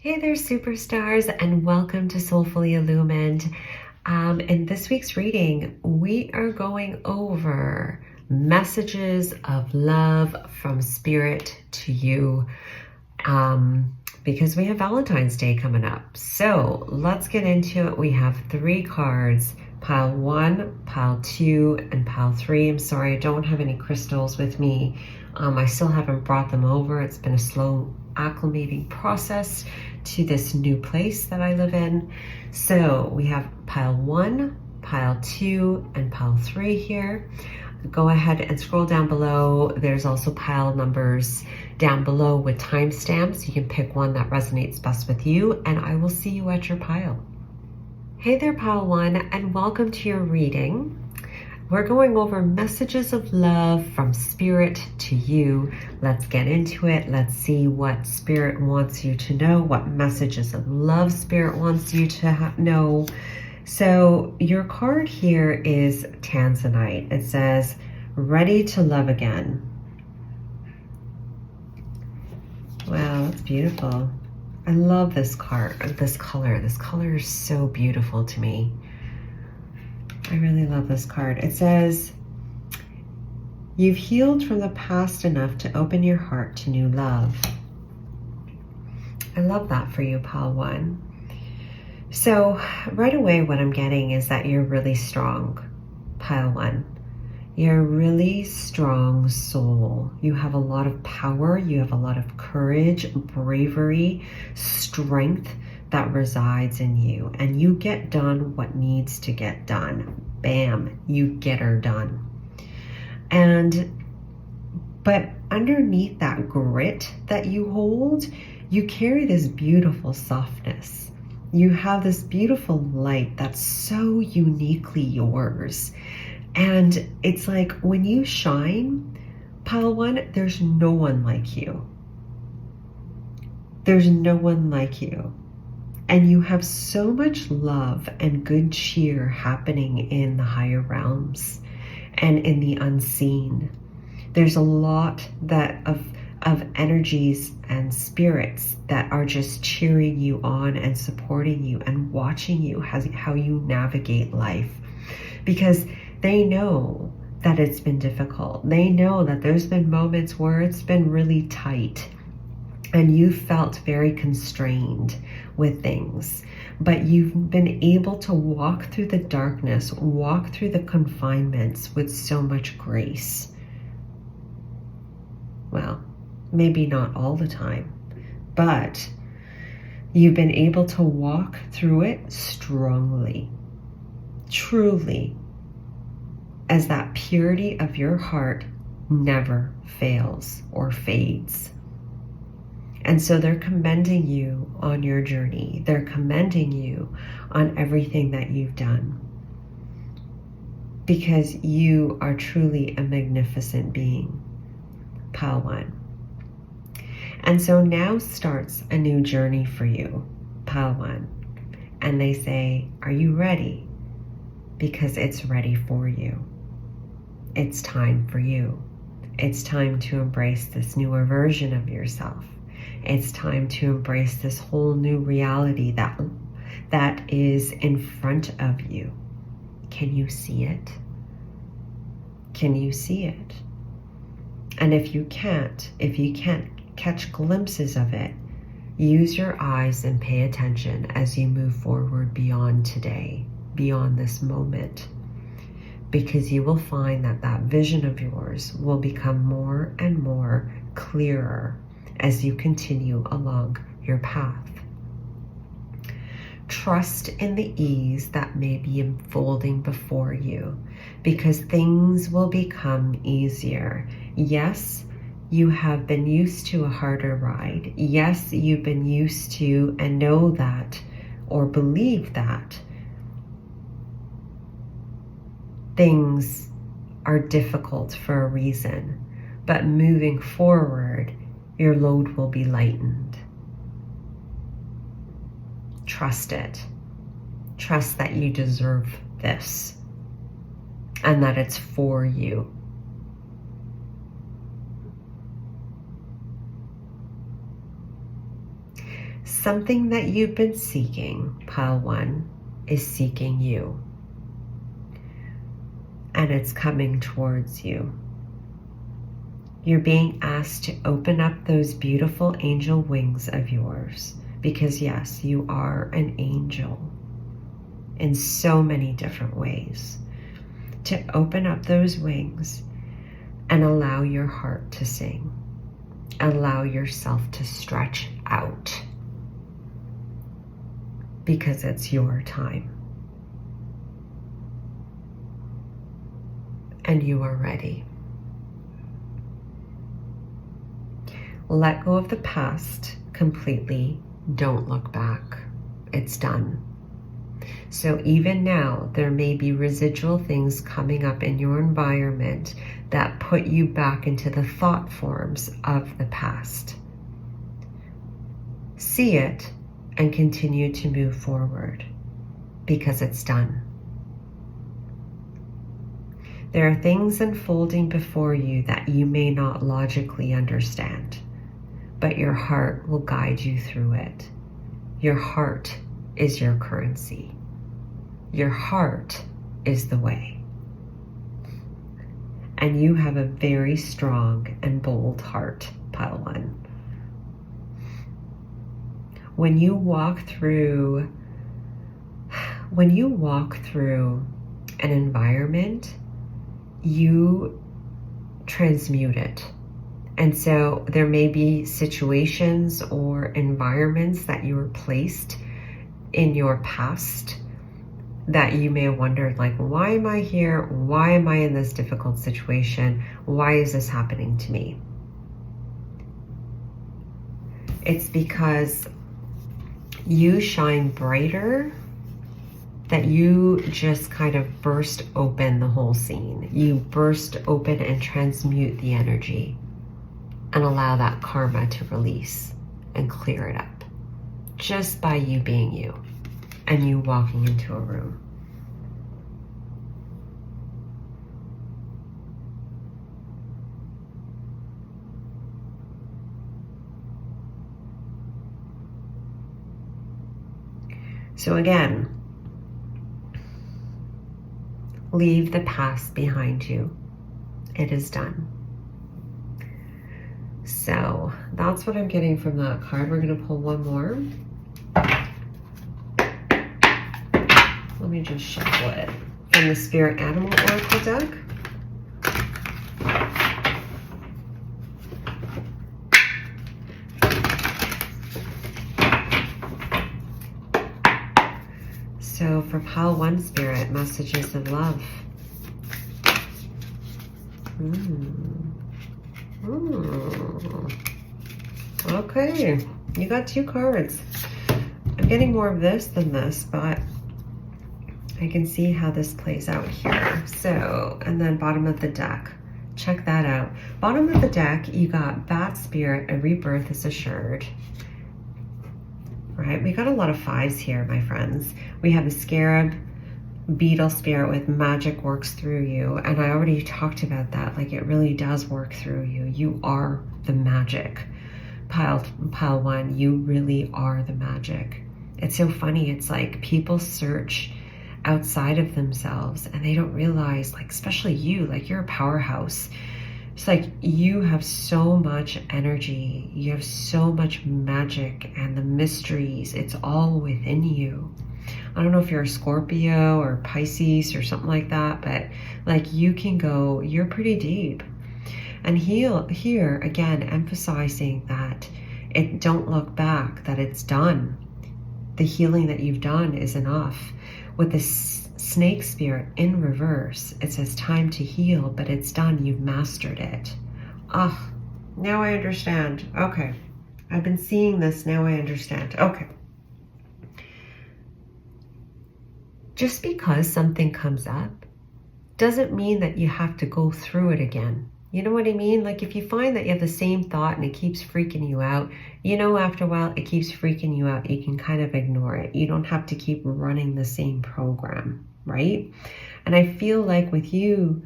Hey there, superstars, and welcome to Soulfully Illumined. In this week's reading, we are going over messages of love from Spirit to you because we have Valentine's Day coming up. So let's get into it. We have 3 cards, pile 1, pile 2, and pile 3. I'm sorry, I don't have any crystals with me. I still haven't brought them over. It's been a slow acclimating process to this new place that I live in. So we have pile 1, pile 2, and pile 3 here. Go ahead and scroll down below. There's also pile numbers down below with timestamps. You can pick one that resonates best with you, and I will see you at your pile. Hey there, pile 1, and welcome to your reading. We're going over messages of love from Spirit to you. Let's get into it. Let's see what Spirit wants you to know, what messages of love Spirit wants you to know. So your card here is Tanzanite. It says, ready to love again. Wow, that's beautiful. I love this card, this color. This color is so beautiful to me. I really love this card. It says, you've healed from the past enough to open your heart to new love. I love that for you, pile 1. So right away what I'm getting is that you're really strong, pile 1. You're a really strong soul. You have a lot of power. You have a lot of courage, bravery, strength that resides in you, and you get done what needs to get done. Bam, you get her done. But underneath that grit that you hold, you carry this beautiful softness. You have this beautiful light that's so uniquely yours. And it's like when you shine, pile 1, there's no one like you. There's no one like you. And you have so much love and good cheer happening in the higher realms and in the unseen. There's a lot of energies and spirits that are just cheering you on and supporting you and watching you how you navigate life, because they know that it's been difficult. They know that there's been moments where it's been really tight and you felt very constrained with things, but you've been able to walk through the darkness, walk through the confinements with so much grace. Well, maybe not all the time, but you've been able to walk through it strongly, truly, as that purity of your heart never fails or fades. And so they're commending you on your journey. They're commending you on everything that you've done, because you are truly a magnificent being, pile 1. And so now starts a new journey for you, pile 1. And they say, are you ready? Because it's ready for you. It's time for you. It's time to embrace this newer version of yourself. It's time to embrace this whole new reality that is in front of you. Can you see it? Can you see it? And if you can't catch glimpses of it, use your eyes and pay attention as you move forward beyond today, beyond this moment, because you will find that that vision of yours will become more and more clearer as you continue along your path. Trust in the ease that may be unfolding before you, because things will become easier. Yes, you have been used to a harder ride. Yes, you've been used to and know that or believe that things are difficult for a reason, but moving forward, your load will be lightened. Trust it. Trust that you deserve this and that it's for you. Something that you've been seeking, pile 1, is seeking you. And it's coming towards you. You're being asked to open up those beautiful angel wings of yours, because yes, you are an angel in so many different ways. To open up those wings and allow your heart to sing. Allow yourself to stretch out, because it's your time. And you are ready. Let go of the past completely. Don't look back. It's done. So even now, there may be residual things coming up in your environment that put you back into the thought forms of the past. See it and continue to move forward, because it's done. There are things unfolding before you that you may not logically understand, but your heart will guide you through it. Your heart is your currency. Your heart is the way. And you have a very strong and bold heart, pile 1. When you walk through an environment, you transmute it. And so there may be situations or environments that you were placed in your past that you may have wondered, like, why am I here? Why am I in this difficult situation? Why is this happening to me? It's because you shine brighter, that you just kind of burst open the whole scene. You burst open and transmute the energy and allow that karma to release and clear it up, just by you being you and you walking into a room. So again, leave the past behind you. It is done. So that's what I'm getting from that card. We're going to pull one more. Let me just shuffle it from the Spirit Animal Oracle deck. So for pile 1 Spirit, messages of love. Okay, you got 2 cards. I'm getting more of this than this, but I can see how this plays out here. So, and then bottom of the deck. Check that out. Bottom of the deck, you got Bat Spirit, a rebirth is assured. Right, we got a lot of 5s here, my friends. We have a Scarab, Beetle Spirit with magic works through you. And I already talked about that. Like, it really does work through you. You are the magic. Pile 1, you really are the magic. It's so funny. It's like people search outside of themselves and they don't realize, like, especially you, like, you're a powerhouse. It's like you have so much energy, you have so much magic and the mysteries, it's all within you. I don't know if you're a Scorpio or Pisces or something like that, but like you can go, you're pretty deep. And here again, emphasizing that don't look back, that it's done. The healing that you've done is enough. With this Snake Spirit in reverse, it says time to heal, but it's done. You've mastered it. Ah, now I understand. Okay. I've been seeing this. Now I understand. Okay. Just because something comes up doesn't mean that you have to go through it again. You know what I mean? Like if you find that you have the same thought and it keeps freaking you out, you know, after a while it keeps freaking you out. You can kind of ignore it. You don't have to keep running the same program, right? And I feel like with you,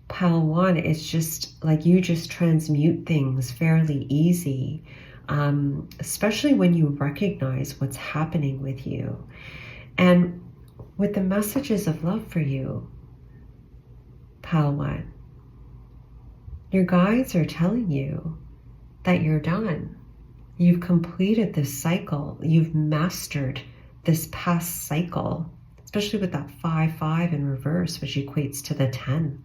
pile 1, it's just like you just transmute things fairly easy. especially when you recognize what's happening with you. And with the messages of love for you, Pile 1, your guides are telling you that you're done. You've completed this cycle. You've mastered this past cycle, especially with that 5-5 in reverse, which equates to the 10.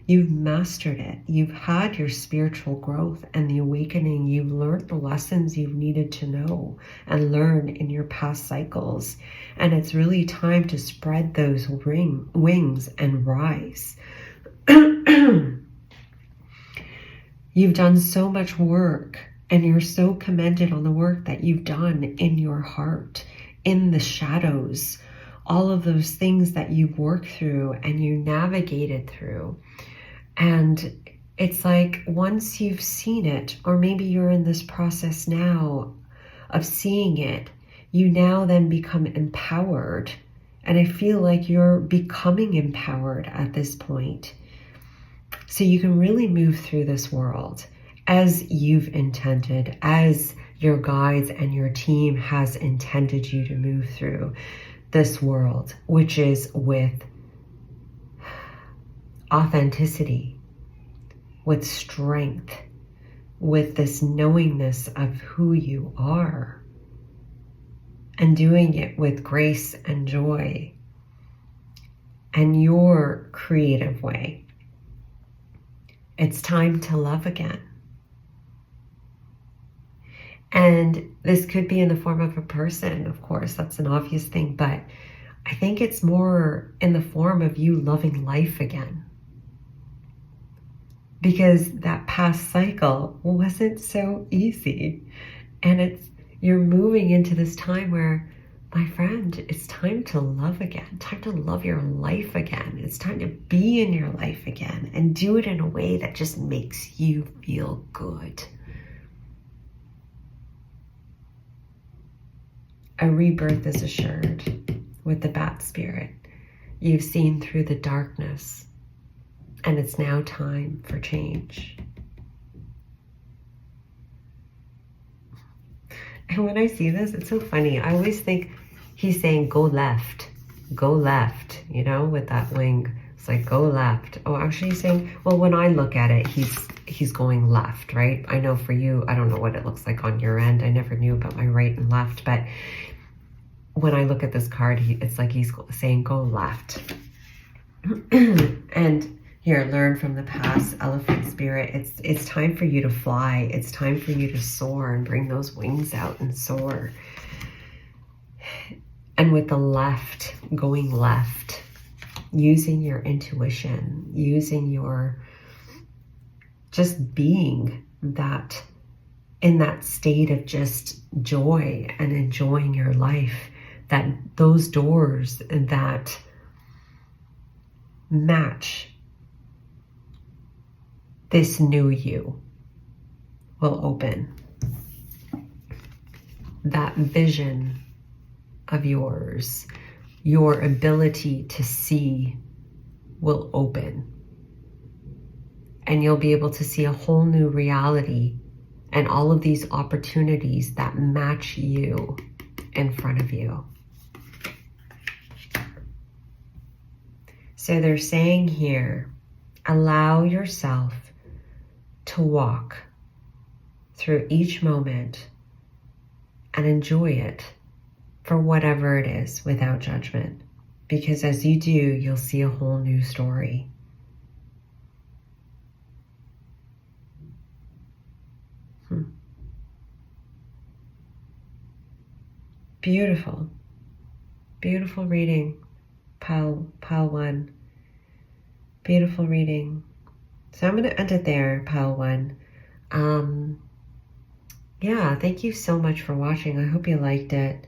You've mastered it. You've had your spiritual growth and the awakening. You've learned the lessons you've needed to know and learn in your past cycles. And it's really time to spread those wings and rise. You've done so much work, and you're so commended on the work that you've done in your heart, in the shadows, all of those things that you've worked through and you navigated through. And it's like once you've seen it, or maybe you're in this process now of seeing it, you now then become empowered. And I feel like you're becoming empowered at this point. So you can really move through this world as you've intended, as your guides and your team has intended you to move through this world, which is with authenticity, with strength, with this knowingness of who you are, and doing it with grace and joy and your creative way. It's time to love again. And this could be in the form of a person, of course, that's an obvious thing, but I think it's more in the form of you loving life again. Because that past cycle wasn't so easy. And you're moving into this time where, my friend, it's time to love again, time to love your life again. It's time to be in your life again and do it in a way that just makes you feel good. A rebirth is assured with the bat spirit. You've seen through the darkness, and it's now time for change. And when I see this, it's so funny. I always think he's saying, go left, you know, with that wing. It's like, go left. Oh, actually he's saying, well, when I look at it, he's going left, right? I know for you, I don't know what it looks like on your end. I never knew about my right and left, but when I look at this card, it's like he's saying, go left. And here, learn from the past, elephant spirit. It's time for you to fly. It's time for you to soar and bring those wings out and soar. And with the left, going left, using your intuition, using your, just being that, in that state of just joy and enjoying your life, that those doors that match this new you will open. That vision of yours, your ability to see will open. And you'll be able to see a whole new reality and all of these opportunities that match you in front of you. So they're saying here, allow yourself to walk through each moment and enjoy it for whatever it is without judgment. Because as you do, you'll see a whole new story. Beautiful. Beautiful reading, pile 1. Beautiful reading. So I'm going to end it there, pile 1. Yeah, thank you so much for watching. I hope you liked it.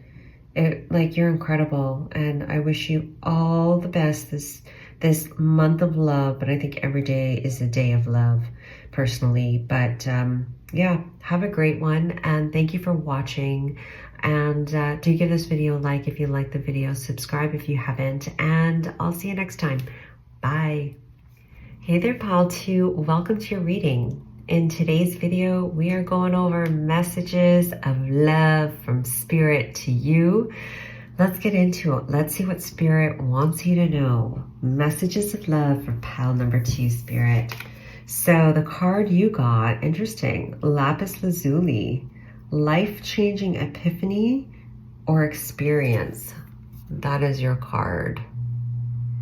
You're incredible, and I wish you all the best this month of love. But I think every day is a day of love, personally. But yeah, have a great one, and thank you for watching. And do give this video a like if you like the video, subscribe if you haven't, and I'll see you next time. Bye. Hey there, pile 2. Welcome to your reading. In today's video, we are going over messages of love from Spirit to you. Let's get into it. Let's see what Spirit wants you to know. Messages of love for pile number 2, Spirit. So the card you got, interesting, Lapis Lazuli, life-changing epiphany or experience. That is your card.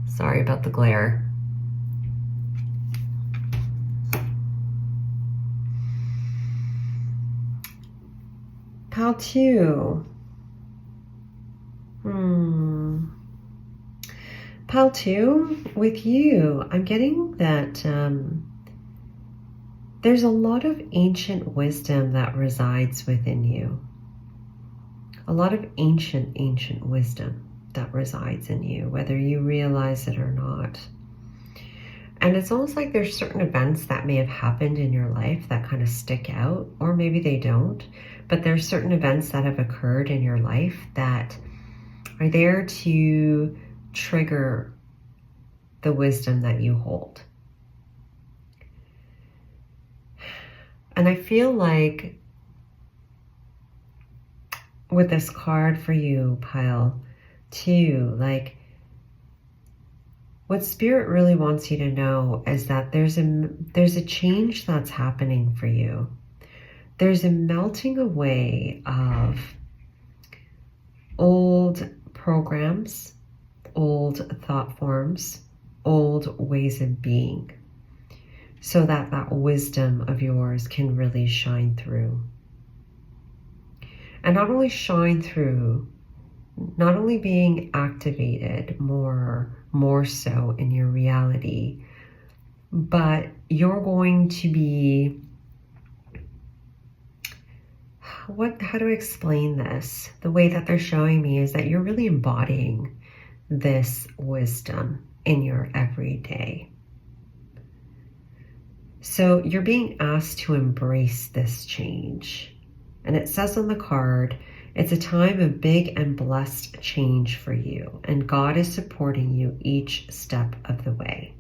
Sorry about the glare. Pile 2. Pile 2, with you, I'm getting that there's a lot of ancient wisdom that resides within you. A lot of ancient wisdom that resides in you, whether you realize it or not. And it's almost like there's certain events that may have happened in your life that kind of stick out, or maybe they don't, but there's certain events that have occurred in your life that are there to trigger the wisdom that you hold. And I feel like with this card for you, pile 2, like what Spirit really wants you to know is that there's a change that's happening for you. There's a melting away of old programs, old thought forms, old ways of being, so that that wisdom of yours can really shine through. And not only shine through, not only being activated more so in your reality, but you're going to be, how do I explain this? The way that they're showing me is that you're really embodying this wisdom in your everyday. So you're being asked to embrace this change. And it says on the card, it's a time of big and blessed change for you, and God is supporting you each step of the way.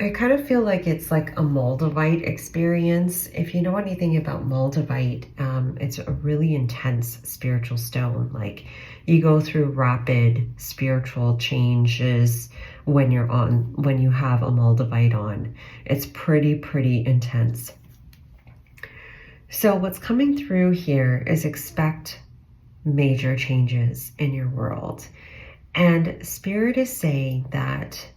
I kind of feel like it's like a Moldavite experience. If you know anything about Moldavite, it's a really intense spiritual stone. Like you go through rapid spiritual changes when you have a Moldavite on. It's pretty intense. So what's coming through here is expect major changes in your world. And Spirit is saying that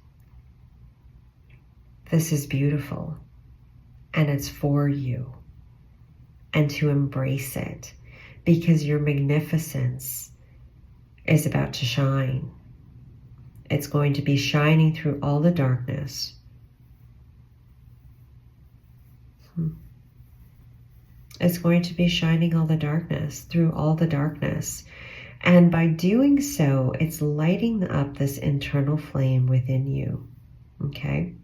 this is beautiful and it's for you, and to embrace it because your magnificence is about to shine. It's going to be shining through all the darkness. It's going to be shining all the darkness, through all the darkness. And by doing so, it's lighting up this internal flame within you, okay?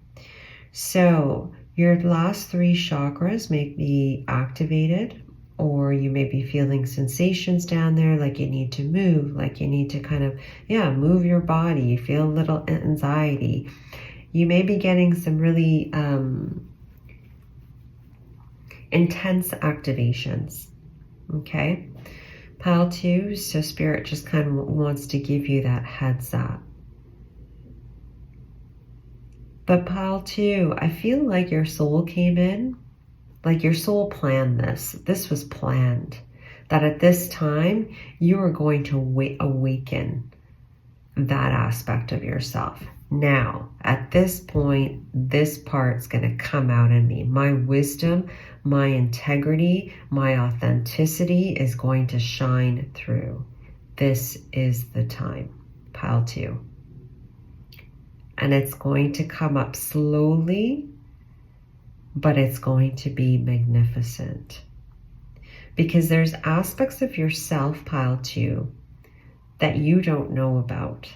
So your last 3 chakras may be activated, or you may be feeling sensations down there, like you need to move, like you need to kind of, move your body. You feel a little anxiety. You may be getting some really intense activations, okay? Pile 2, so Spirit just kind of wants to give you that heads up. But pile 2, I feel like your soul came in, like your soul planned this. This was planned, that at this time you are going to awaken that aspect of yourself. Now, at this point, this part's going to come out in me. My wisdom, my integrity, my authenticity is going to shine through. This is the time. Pile 2. And it's going to come up slowly, but it's going to be magnificent. Because there's aspects of yourself, pile 2, that you don't know about.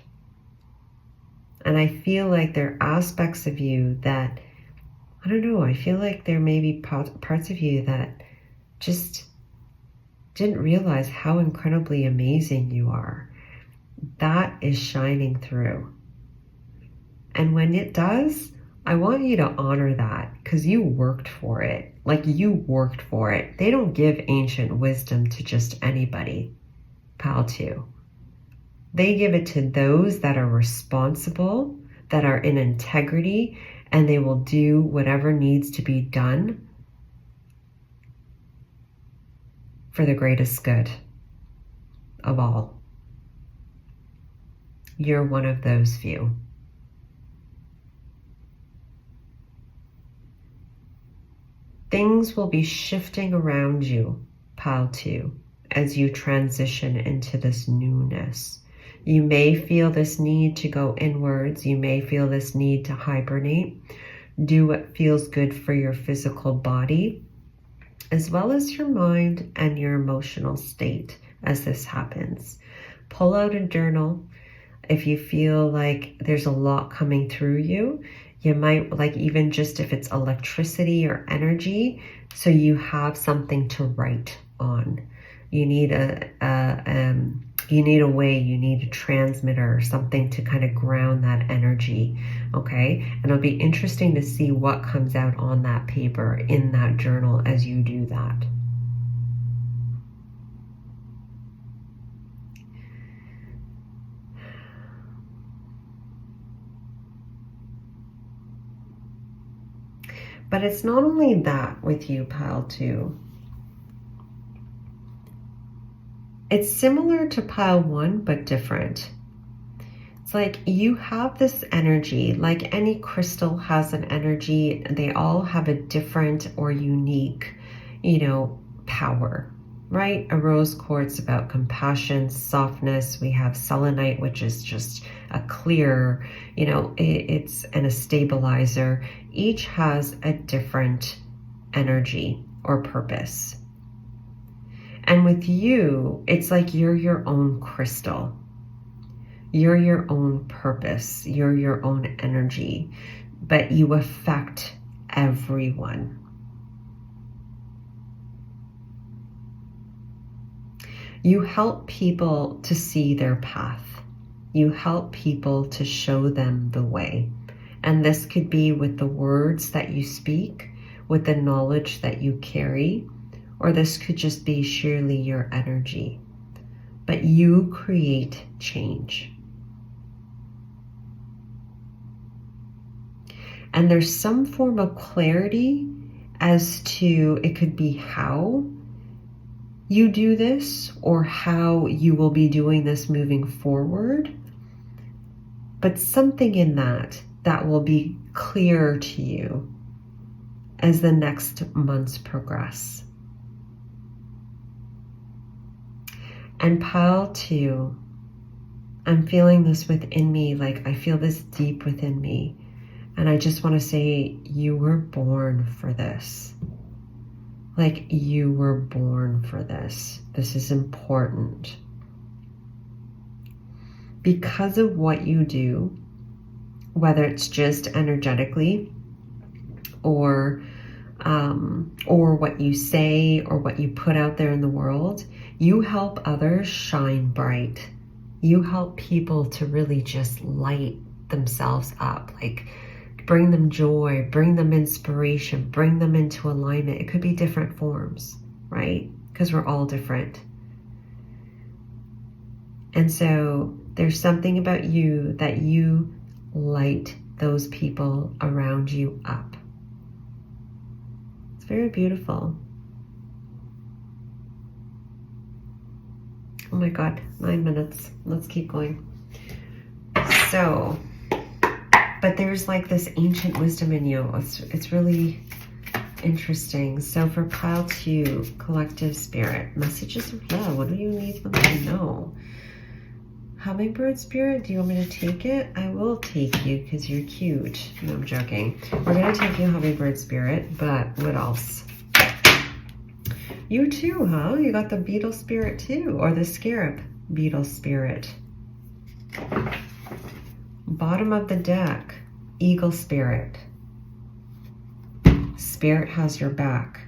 And I feel like there are aspects of you that, I don't know, I feel like there may be parts of you that just didn't realize how incredibly amazing you are. That is shining through. And when it does, I want you to honor that because you worked for it. Like you worked for it. They don't give ancient wisdom to just anybody, pile 2. They give it to those that are responsible, that are in integrity, and they will do whatever needs to be done for the greatest good of all. You're one of those few. Things will be shifting around you, pile 2, as you transition into this newness. You may feel this need to go inwards. You may feel this need to hibernate. Do what feels good for your physical body, as well as your mind and your emotional state as this happens. Pull out a journal. If you feel like there's a lot coming through you, you might, like, even just if it's electricity or energy, so you have something to write on. You need a way, you need a transmitter or something to kind of ground that energy, okay? And it'll be interesting to see what comes out on that paper in that journal as you do that. But it's not only that with you, pile 2. It's similar to pile 1, but different. It's like you have this energy, like any crystal has an energy. They all have a different or unique, power, right? A rose quartz about compassion, softness. We have selenite, which is just a clear, it's a stabilizer. Each has a different energy or purpose. And with you, it's like you're your own crystal. You're your own purpose. You're your own energy, but you affect everyone. You help people to see their path. You help people to show them the way. And this could be with the words that you speak, with the knowledge that you carry, or this could just be sheerly your energy. But you create change. And there's some form of clarity as to, it could be how you do this or how you will be doing this moving forward. But something in that will be clear to you as the next months progress. And pile 2, I'm feeling this within me, like I feel this deep within me. And I just want to say, you were born for this. Like you were born for this. This is important. Because of what you do, whether it's just energetically or what you say or what you put out there in the world, you help others shine bright. You help people to really just light themselves up, like bring them joy, bring them inspiration, bring them into alignment. It could be different forms, right? Because we're all different. And so there's something about you that you light those people around you up. It's very beautiful. Oh my God, 9 minutes. Let's keep going. So, but there's like this ancient wisdom in you. It's really interesting. So for pile 2, collective spirit, messages of love. What do you need them to know? Hummingbird spirit, do you want me to take it? I will take you because you're cute. No, I'm joking. We're going to take you, hummingbird spirit, but what else? You too, huh? You got the beetle spirit too, or the scarab beetle spirit. Bottom of the deck, eagle spirit. Spirit has your back.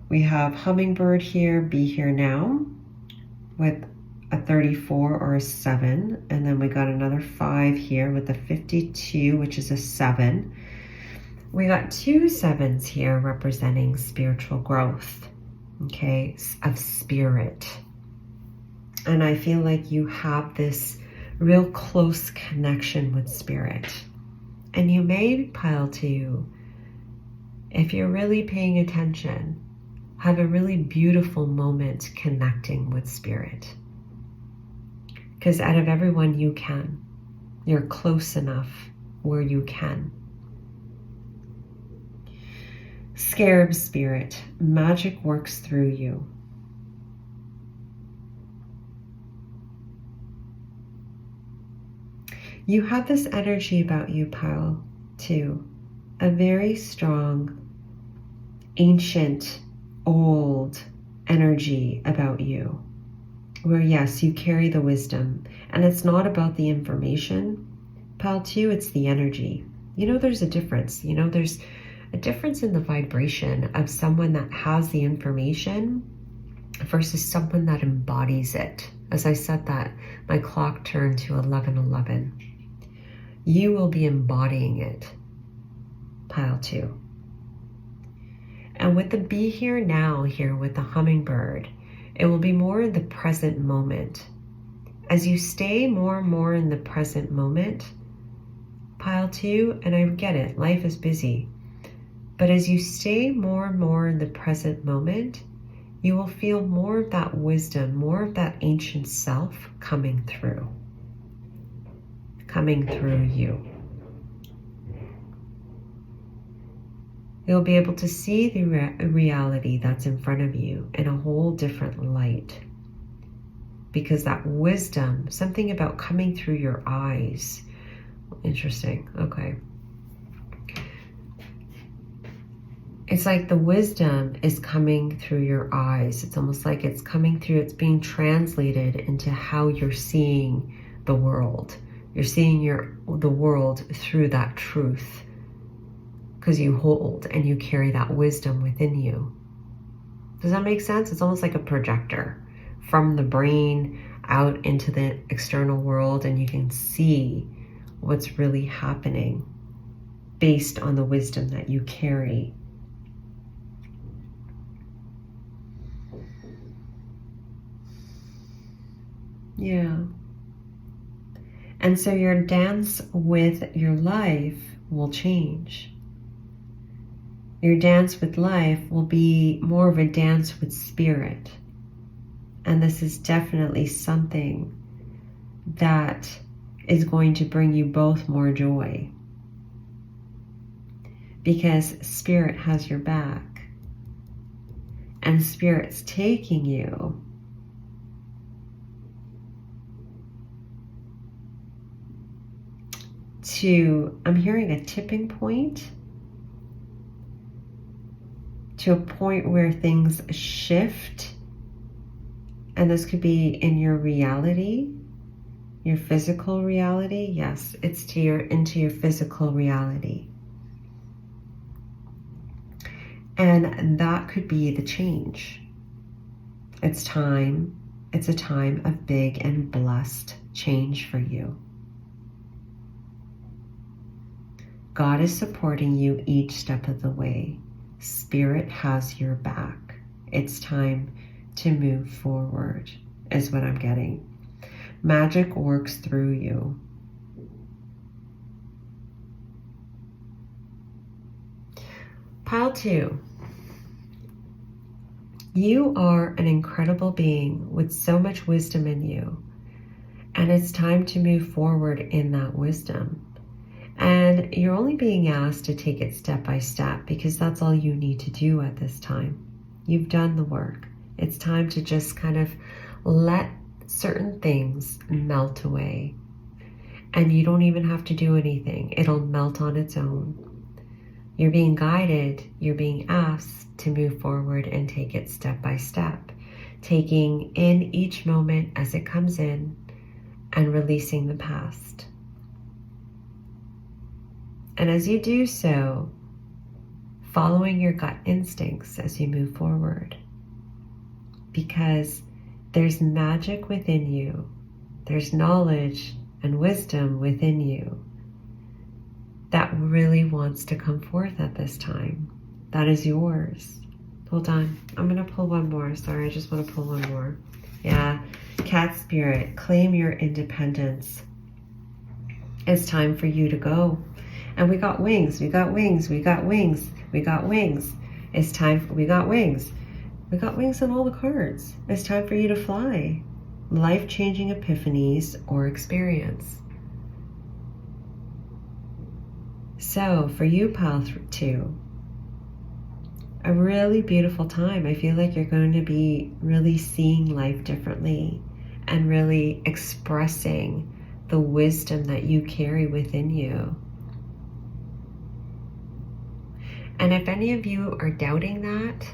We have hummingbird here, be here now, with a 34 or a 7. And then we got another 5 here with the 52, which is a 7. We got 2 7s here representing spiritual growth, okay, of spirit. And I feel like you have this real close connection with spirit. And you may, pile 2, if you're really paying attention, have a really beautiful moment connecting with spirit. Because out of everyone you can. You're close enough where you can. Scarab spirit, magic works through you. You have this energy about you, pile 2, a very strong, ancient, old energy about you, where yes, you carry the wisdom, and it's not about the information, pile 2, it's the energy. You know, there's a difference. You know, there's a difference in the vibration of someone that has the information versus someone that embodies it. As I said that, my clock turned to 11:11. You will be embodying it, pile 2. And with the be here now here with the hummingbird, it will be more in the present moment. As you stay more and more in the present moment, pile 2, and I get it, life is busy. But as you stay more and more in the present moment, you will feel more of that wisdom, more of that ancient self coming through you. You'll be able to see the reality that's in front of you in a whole different light. Because that wisdom, something about coming through your eyes. Interesting, okay. It's like the wisdom is coming through your eyes. It's almost like it's coming through, it's being translated into how you're seeing the world. You're seeing the world through that truth. Because you hold and you carry that wisdom within you. Does that make sense? It's almost like a projector from the brain out into the external world, and you can see what's really happening based on the wisdom that you carry. Yeah. And so your dance with your life will change. Your dance with life will be more of a dance with spirit. And this is definitely something that is going to bring you both more joy. Because spirit has your back. And spirit's taking you to, I'm hearing a tipping point, to a point where things shift. And this could be in your reality, your physical reality. Yes, it's into your physical reality. And that could be the change. It's time. It's a time of big and blessed change for you. God is supporting you each step of the way. Spirit has your back. It's time to move forward, is what I'm getting. Magic works through you. Pile 2. You are an incredible being with so much wisdom in you. And it's time to move forward in that wisdom. And you're only being asked to take it step by step because that's all you need to do at this time. You've done the work. It's time to just kind of let certain things melt away. And you don't even have to do anything. It'll melt on its own. You're being guided. You're being asked to move forward and take it step by step. Taking in each moment as it comes in and releasing the past. And as you do so, following your gut instincts as you move forward. Because There's magic within you. There's knowledge and wisdom within you that really wants to come forth at this time. That is yours. Hold on. I'm going to pull one more. Sorry, I just want to pull one more. Yeah. Cat spirit, claim your independence. It's time for you to go. And we got wings. We got wings. We got wings. We got wings. It's time for, we got wings. We got wings on all the cards. It's time for you to fly. Life-changing epiphanies or experience. So for you, pile 2, a really beautiful time. I feel like you're going to be really seeing life differently and really expressing the wisdom that you carry within you. And if any of you are doubting that,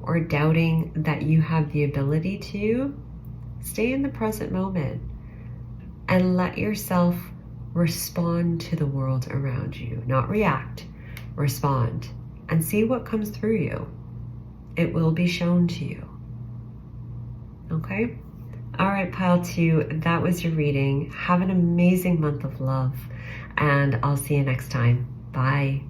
or doubting that you have the ability to, stay in the present moment and let yourself respond to the world around you. Not react, respond, and see what comes through you. It will be shown to you. Okay? All right, pile 2, that was your reading. Have an amazing month of love, and I'll see you next time. Bye.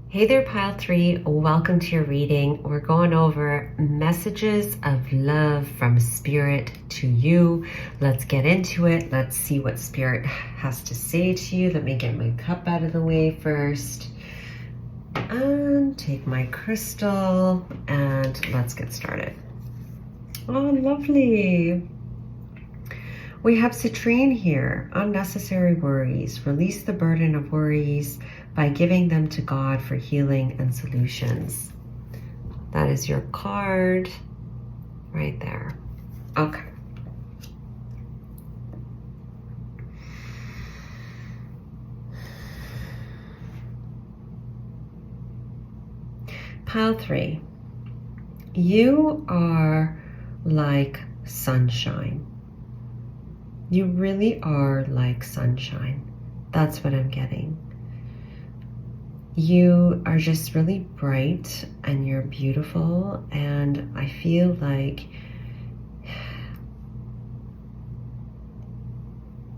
Hey there, pile 3, welcome to your reading. We're going over messages of love from Spirit to you. Let's get into it. Let's see what Spirit has to say to you. Let me get my cup out of the way first. And take my crystal, and let's get started. Oh, lovely. We have citrine here. Unnecessary worries. Release the burden of worries by giving them to God for healing and solutions. That is your card right there. Okay. Pile 3. You are like sunshine. You really are like sunshine. That's what I'm getting. You are just really bright and you're beautiful, and I feel like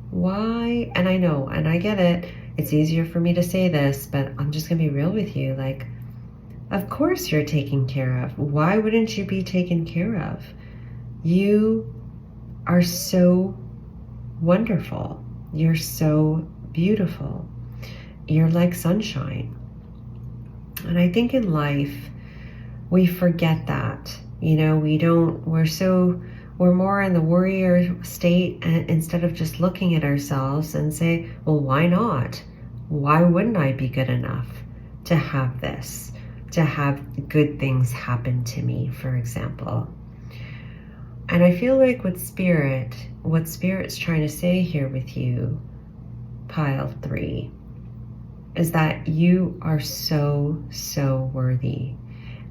why, and I know, and I get it, it's easier for me to say this, but I'm just gonna be real with you. Like, of course you're taken care of. Why wouldn't you be taken care of? You are so wonderful. You're so beautiful. You're like sunshine. And I think in life, we forget that. You know, we're more in the warrior state, and instead of just looking at ourselves and say, well, why not? Why wouldn't I be good enough to have this, to have good things happen to me, for example? And I feel like with Spirit, what Spirit's trying to say here with you, pile 3, is that you are so, so worthy.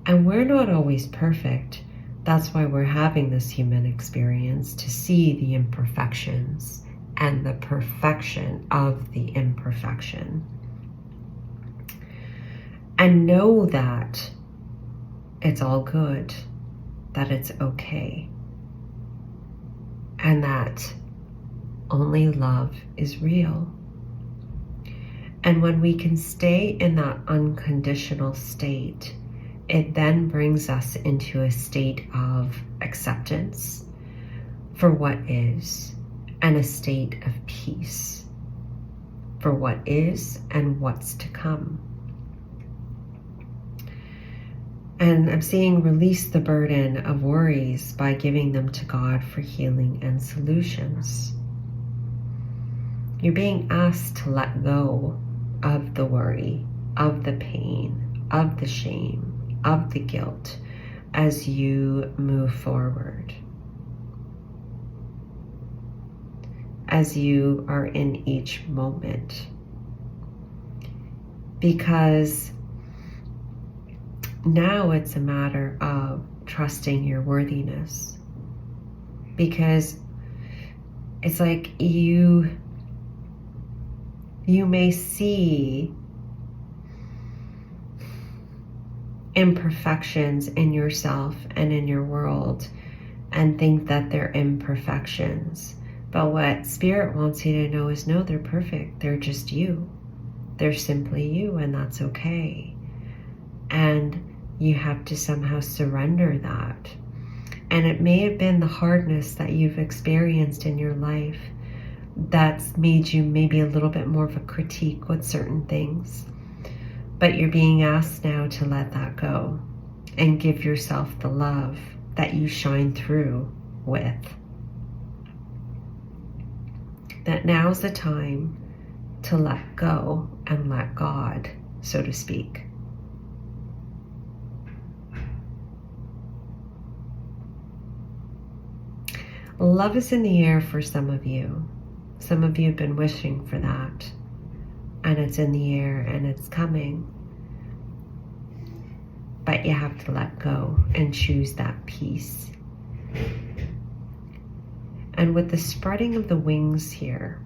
And we're not always perfect. That's why we're having this human experience, to see the imperfections and the perfection of the imperfection. And know that it's all good, that it's okay, and that only love is real. And when we can stay in that unconditional state, it then brings us into a state of acceptance for what is, and a state of peace for what is and what's to come. And I'm seeing release the burden of worries by giving them to God for healing and solutions. You're being asked to let go of the worry, of the pain, of the shame, of the guilt as you move forward. As you are in each moment. Because now it's a matter of trusting your worthiness. Because it's like you may see imperfections in yourself and in your world, and think that they're imperfections. But what Spirit wants you to know is no, they're perfect. They're just you. They're simply you, and that's okay. And you have to somehow surrender that. And it may have been the hardness that you've experienced in your life that's made you maybe a little bit more of a critique with certain things. But you're being asked now to let that go and give yourself the love that you shine through with. That now's the time to let go and let God, so to speak. Love is in the air for some of you. Some of you have been wishing for that. And it's in the air and it's coming. But you have to let go and choose that peace. And with the spreading of the wings here,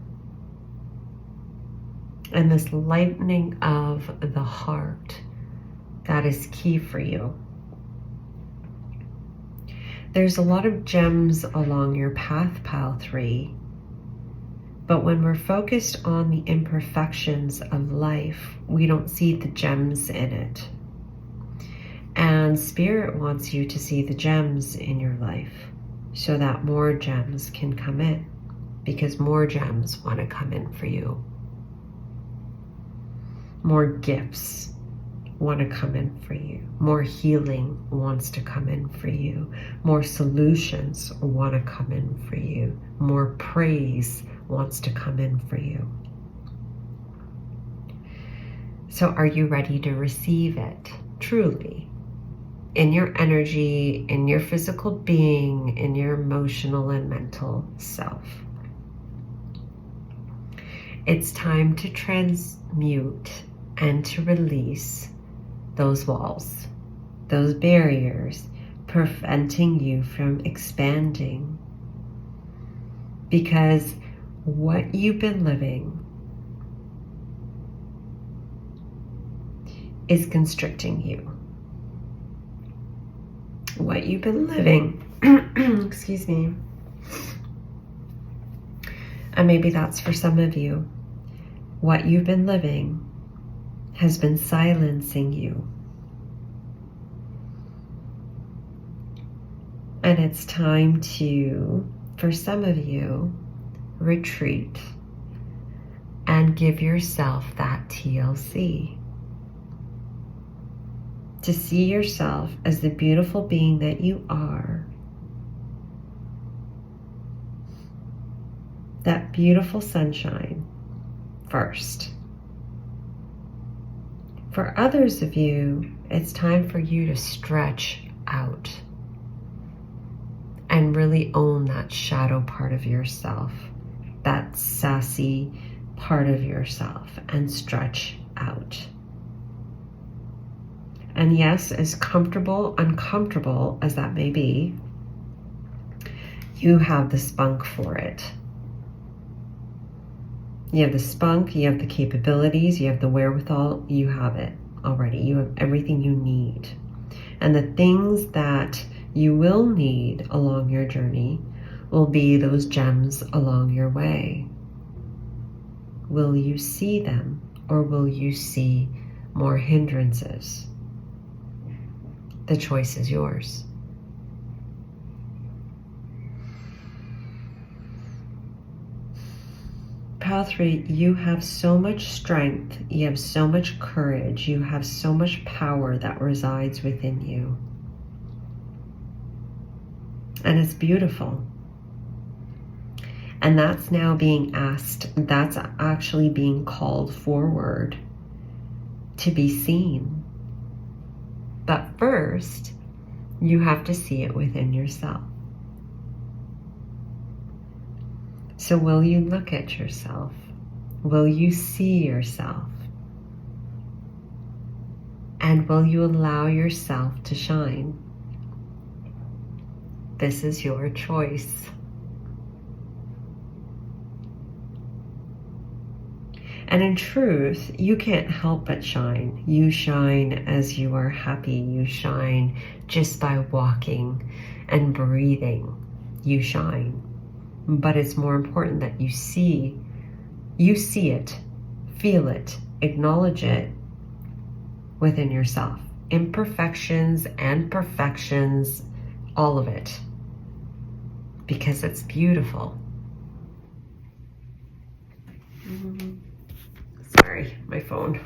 and this lightening of the heart, that is key for you. There's a lot of gems along your path, Pile 3. But when we're focused on the imperfections of life, we don't see the gems in it. And Spirit wants you to see the gems in your life so that more gems can come in, because more gems want to come in for you. More gifts want to come in for you. More healing wants to come in for you. More solutions want to come in for you. More praise wants to come in for you. So are you ready to receive it truly? In your energy, in your physical being, in your emotional and mental self. It's time to transmute and to release those walls, those barriers, preventing you from expanding. Because what you've been living is constricting you. What you've been living, excuse me, and maybe that's for some of you, what you've been living has been silencing you. And it's time to, for some of you, retreat and give yourself that TLC. To see yourself as the beautiful being that you are. That beautiful sunshine first. For others of you, it's time for you to stretch out and really own that shadow part of yourself, that sassy part of yourself, and stretch out. And yes, as comfortable, uncomfortable as that may be, you have the spunk for it. You have the spunk, you have the capabilities, you have the wherewithal, you have it already. You have everything you need. And the things that you will need along your journey will be those gems along your way. Will you see them, or will you see more hindrances? The choice is yours. Pile 3, you have so much strength, you have so much courage, you have so much power that resides within you. And it's beautiful. And that's now being asked, that's actually being called forward to be seen. But first, you have to see it within yourself. So will you look at yourself? Will you see yourself? And will you allow yourself to shine? This is your choice. And in truth, you can't help but shine. You shine as you are happy. You shine just by walking and breathing, you shine. But it's more important that you see it, feel it, acknowledge it within yourself. Imperfections and perfections, all of it. Because it's beautiful. Sorry, my phone.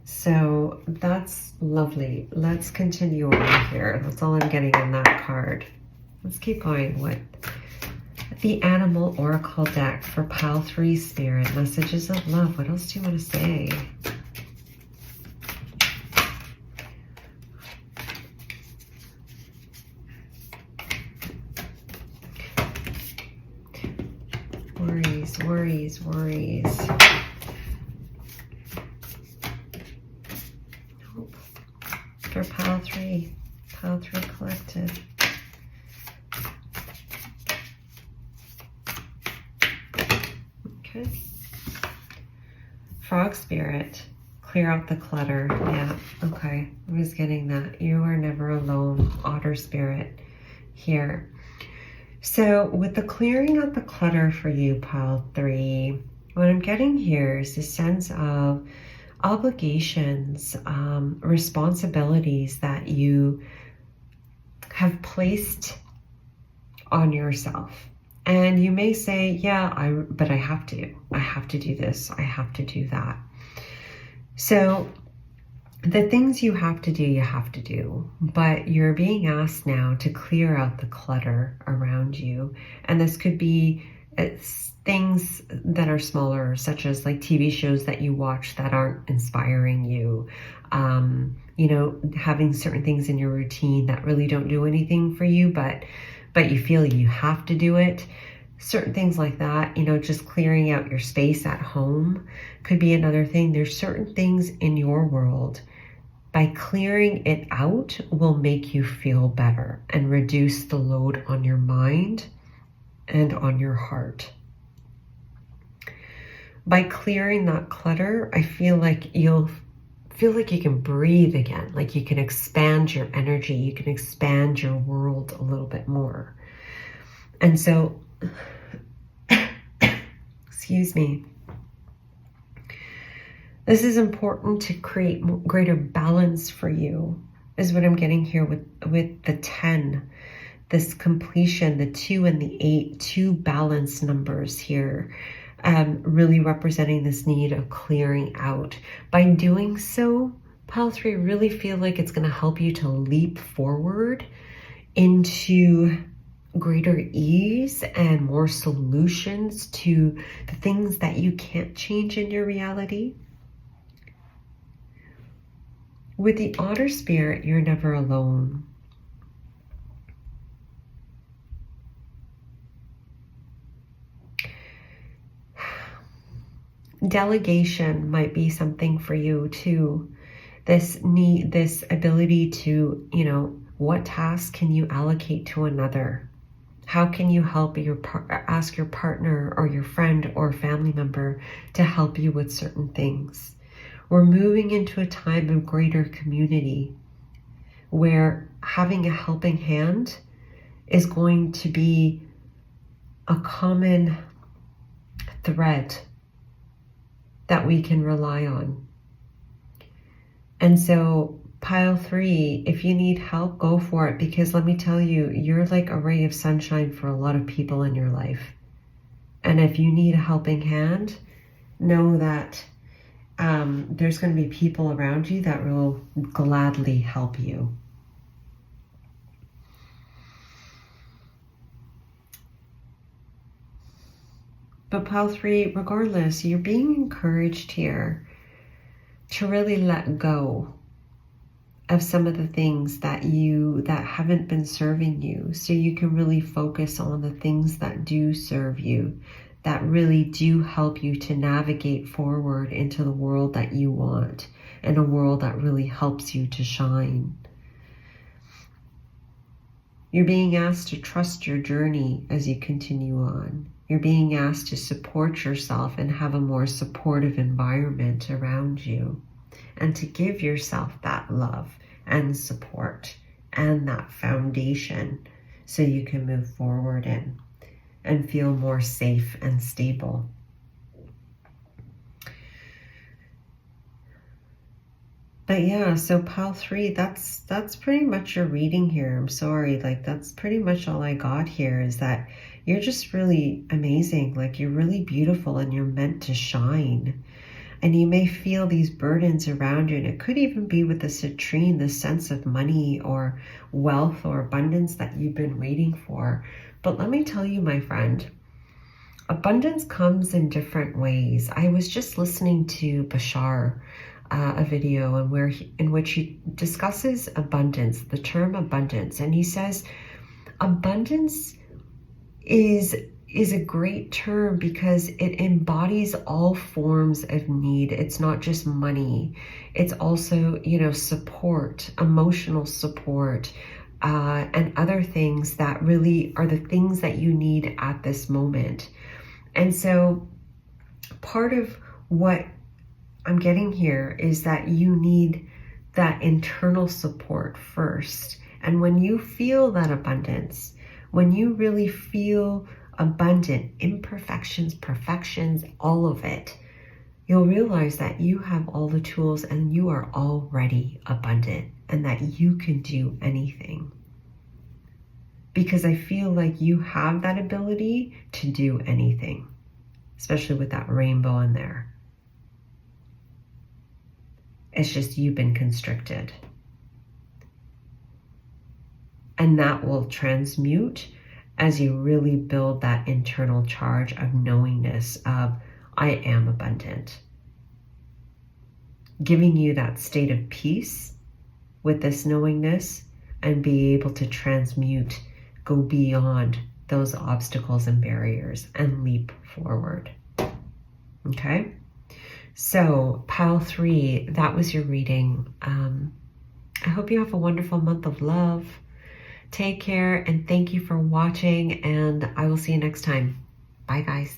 So that's lovely. Let's continue on here. That's all I'm getting in that card. Let's keep going with the Animal Oracle deck for pile 3 Spirit. Messages of love. What else do you want to say? Worries. Hope for pile 3 collective. Okay. Frog Spirit, clear out the clutter. Yeah, okay. I was getting that. You are never alone. Otter Spirit here. So with the clearing of the clutter for you, pile 3, what I'm getting here is a sense of obligations, responsibilities that you have placed on yourself. And you may say, yeah, but I have to do this. I have to do that. So the things you have to do, but you're being asked now to clear out the clutter around you. And this could be things that are smaller, such as like TV shows that you watch that aren't inspiring you. You know, having certain things in your routine that really don't do anything for you, but you feel you have to do it. Certain things like that, you know, just clearing out your space at home could be another thing. There's certain things in your world, by clearing it out, will make you feel better and reduce the load on your mind and on your heart. By clearing that clutter, I feel like you'll feel like you can breathe again, like you can expand your energy, you can expand your world a little bit more. And so, excuse me, this is important to create greater balance for you, is what I'm getting here with the 10, this completion, the 2 and the 8, 2 balanced numbers here, really representing this need of clearing out. By doing so, pile 3, really feel like it's going to help you to leap forward into greater ease and more solutions to the things that you can't change in your reality. With the Otter Spirit, you're never alone. Delegation might be something for you too. This ability to, you know, what tasks can you allocate to another? How can you help ask your partner or your friend or family member to help you with certain things? We're moving into a time of greater community where having a helping hand is going to be a common thread that we can rely on. And so pile 3, if you need help, go for it, because let me tell you, you're like a ray of sunshine for a lot of people in your life. And if you need a helping hand, know that there's going to be people around you that will gladly help you. But pile 3, regardless, you're being encouraged here to really let go of some of the things that haven't been serving you, so you can really focus on the things that do serve you, that really do help you to navigate forward into the world that you want, and a world that really helps you to shine. You're being asked to trust your journey as you continue on. You're being asked to support yourself and have a more supportive environment around you, and to give yourself that love and support and that foundation so you can move forward in and feel more safe and stable. But yeah, so pile 3, that's pretty much your reading here. I'm sorry, like that's pretty much all I got here, is that you're just really amazing. Like you're really beautiful and you're meant to shine. And you may feel these burdens around you, and it could even be with the citrine, the sense of money or wealth or abundance that you've been waiting for. But let me tell you, my friend, abundance comes in different ways. I was just listening to Bashar, a video in which he discusses abundance, the term abundance, and he says abundance is a great term because it embodies all forms of need. It's not just money. It's also, you know, support, emotional support, and other things that really are the things that you need at this moment. And so part of what I'm getting here is that you need that internal support first. And when you feel that abundance, when you really feel abundant, imperfections, perfections, all of it, you'll realize that you have all the tools and you are already abundant and that you can do anything. Because I feel like you have that ability to do anything, especially with that rainbow in there. It's just you've been constricted. And that will transmute as you really build that internal charge of knowingness of, I am abundant. Giving you that state of peace with this knowingness and be able to transmute, go beyond those obstacles and barriers and leap forward. Okay? So pile 3, that was your reading. I hope you have a wonderful month of love. Take care and thank you for watching, and I will see you next time. Bye, guys.